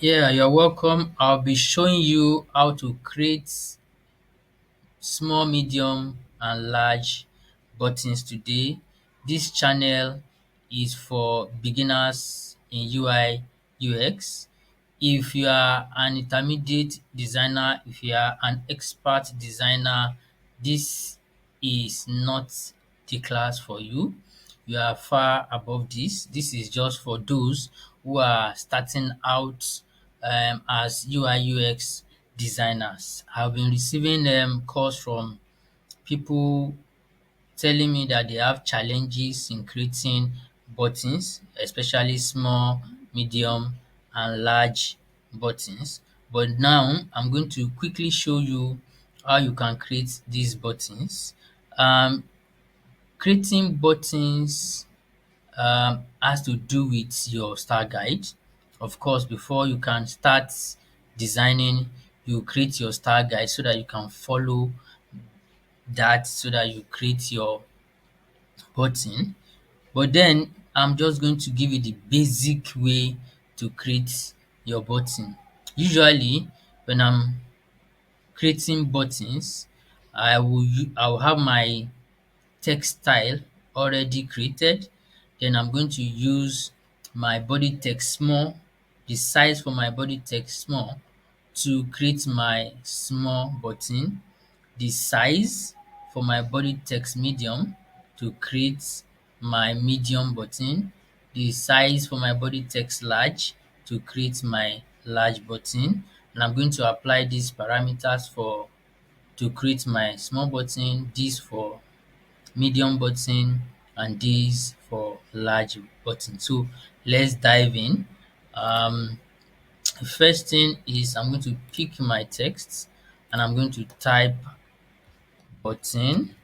Yeah, you're welcome. I'll be showing you how to create small, medium, and large buttons today. This channel is for beginners in UI UX. If you are an intermediate designer, if you are an expert designer, this is not the class for you. You are far above this. This is just for those who are starting out as UI UX designers. I've been receiving calls from people telling me that they have challenges in creating buttons, especially small, medium, and large buttons. But now I'm going to quickly show you how you can create these buttons. Um, Creating buttons has to do with your style guide. Of course, before you can start designing, you create your style guide so that you can follow that so that you create your button. But then I'm just going to give you the basic way to create your button. Usually, when I'm creating buttons, I will have my text style already created. Then I'm going to use my body text small, the size for my body text small to create my small button, the size for my body text medium to create my medium button, the size for my body text large to create my large button. And I'm going to apply these parameters for to create my small button, this for medium button, and this for large button. So let's dive in. Um, the first thing is I'm going to pick my text and I'm going to type button.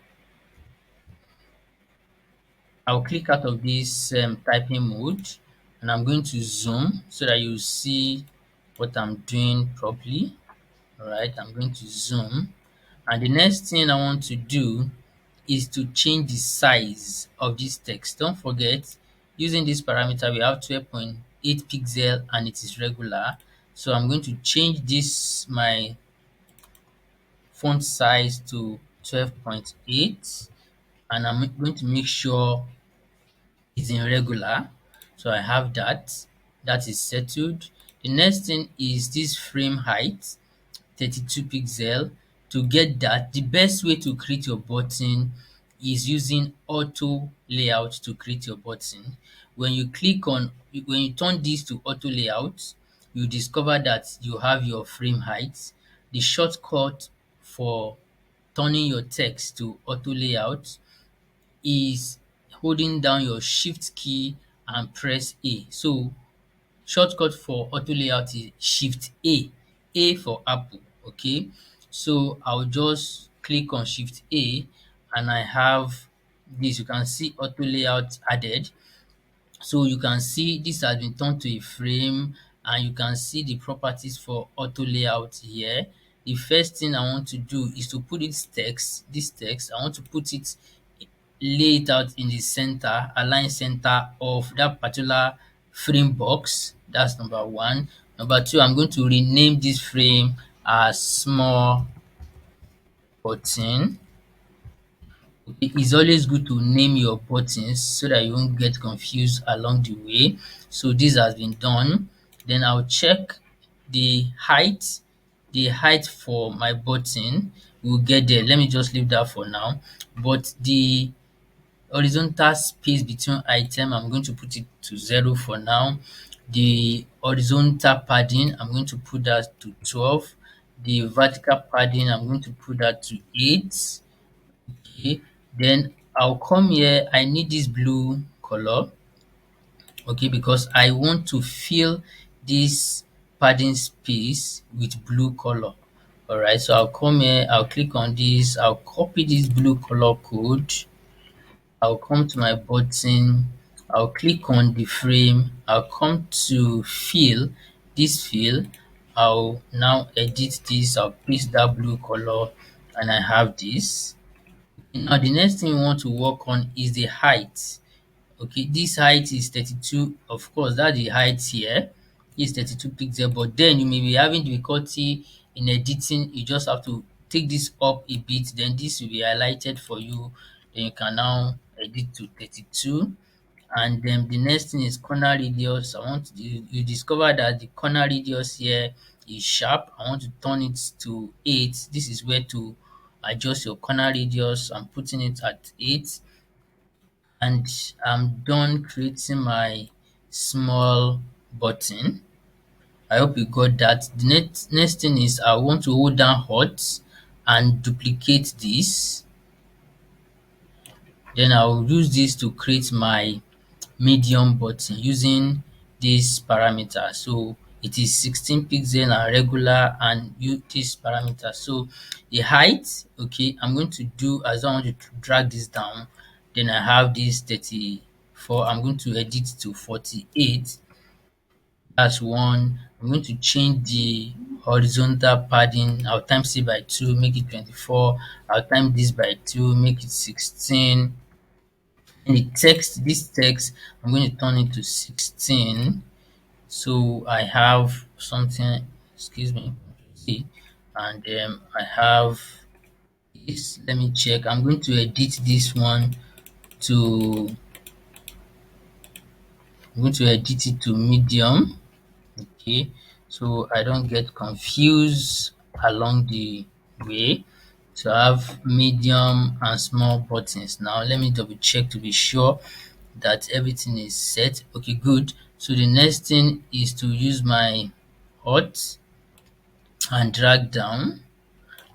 I'll click out of this typing mode and I'm going to zoom so that you see what I'm doing properly. All right, I'm going to zoom. And the next thing I want to do is to change the size of this text. Don't forget, using this parameter, we have 12.8 pixel and it is regular. So I'm going to change this, my font size to 12.8, and I'm going to make sure it's in regular. So I have that. That is settled. The next thing is this frame height, 32 pixel. To get that, the best way to create your button is using auto layout to create your button. When you turn this to auto layout, you discover that you have your frame height. The shortcut for turning your text to auto layout is holding down your shift key and press A. So shortcut for auto layout is shift A, A for apple, okay? So I'll just click on shift A and I have this. You can see auto layout added. So you can see this has been turned to a frame and you can see the properties for auto layout here. The first thing I want to do is to put this text, I want to put it, lay it out in the center, align center of that particular frame box. That's number one. Number two, I'm going to rename this frame as small button. It's always good to name your buttons so that you won't get confused along the way. So this has been done. Then I'll check the height. The height for my button, we'll get there. Let me just leave that for now. But the horizontal space between item, I'm going to put it to 0 for now. The horizontal padding, I'm going to put that to 12. The vertical padding, I'm going to put that to 8. Okay, then I'll come here. I need this blue color, okay, because I want to fill this padding space with blue color. All right, so I'll come here, I'll click on this, I'll copy this blue color code, I'll come to my button, I'll click on the frame, I'll come to fill, this fill, I'll now edit this, I'll paste that blue color, and I have this. Now the next thing we want to work on is the height. Okay, this height is 32. Of course, that's the height here. This 32 pixel, but then you may be having difficulty in editing. You just have to take this up a bit, then this will be highlighted for you. Then you can now edit to 32. And then the next thing is corner radius. You discover that the corner radius here is sharp. I want to turn it to 8. This is where to adjust your corner radius. I'm putting it at 8, and I'm done creating my small button. I hope you got that. The next thing is I want to hold down Alt and duplicate this. Then I'll use this to create my medium button using this parameter. So it is 16 pixel and regular, and use this parameter. So the height, okay, I'm going to do as I want to drag this down. Then I have this 34. I'm going to edit to 48. That's one. I'm going to change the horizontal padding. I'll times it by 2, make it 24. I'll times this by 2, make it 16. And this text, I'm going to turn it to 16. So I have something, excuse me, see, and I have this. Let me check. I'm going to edit this one to, I'm going to edit it to medium. Okay, so I don't get confused along the way. So I have medium and small buttons. Now let me double check to be sure that everything is set. Okay, good. So the next thing is to use my hot and drag down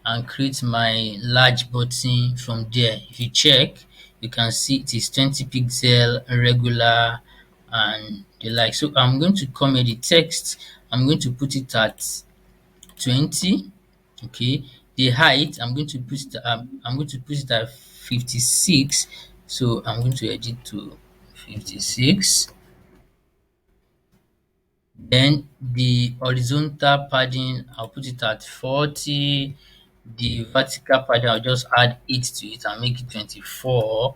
and create my large button from there. If you check, you can see it is 20 pixel regular and the like. So I'm going to come here, the text, I'm going to put it at 20. Okay, the height, I'm going to put it at 56. So I'm going to edit to 56. Then the horizontal padding, I'll put it at 40. The vertical padding, I'll just add 8 to it and make it 24.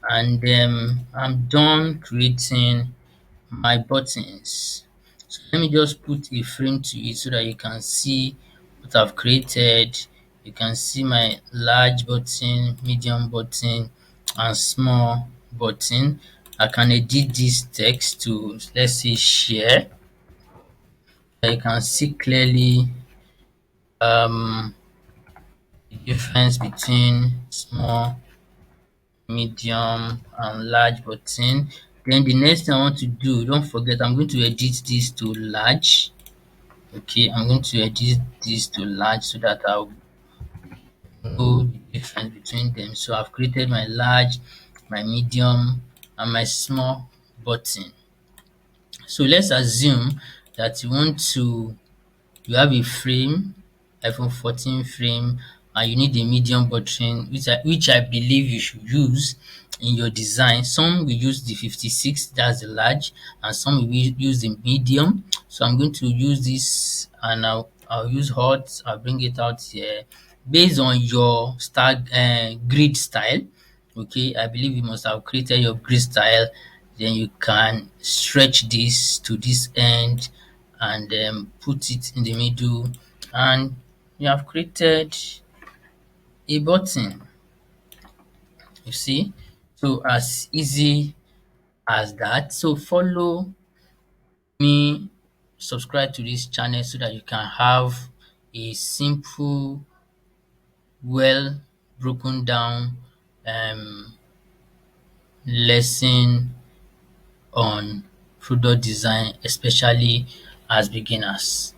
And I'm done creating my buttons. So let me just put a frame to it so that you can see what I've created. You can see my large button, medium button, and small button. I can edit this text to, let's say, share. You can see clearly the difference between small, medium, and large button. Then the next thing I want to do, don't forget, I'm going to edit this to large. Okay, I'm going to edit this to large so that I'll know the difference between them. So I've created my large, my medium, and my small button. So let's assume that you have a frame, iPhone 14 frame, and you need a medium button, which I believe you should use in your design. Some will use the 56, that's the large, and some will use the medium. So I'm going to use this, and I'll use hot. I'll bring it out here based on your grid style. Okay, I believe you must have created your grid style. Then you can stretch this to this end and put it in the middle, and you have created a button. You see, so as easy as that. So follow me, subscribe to this channel so that you can have a simple, well broken down um, lesson on product design, especially as beginners.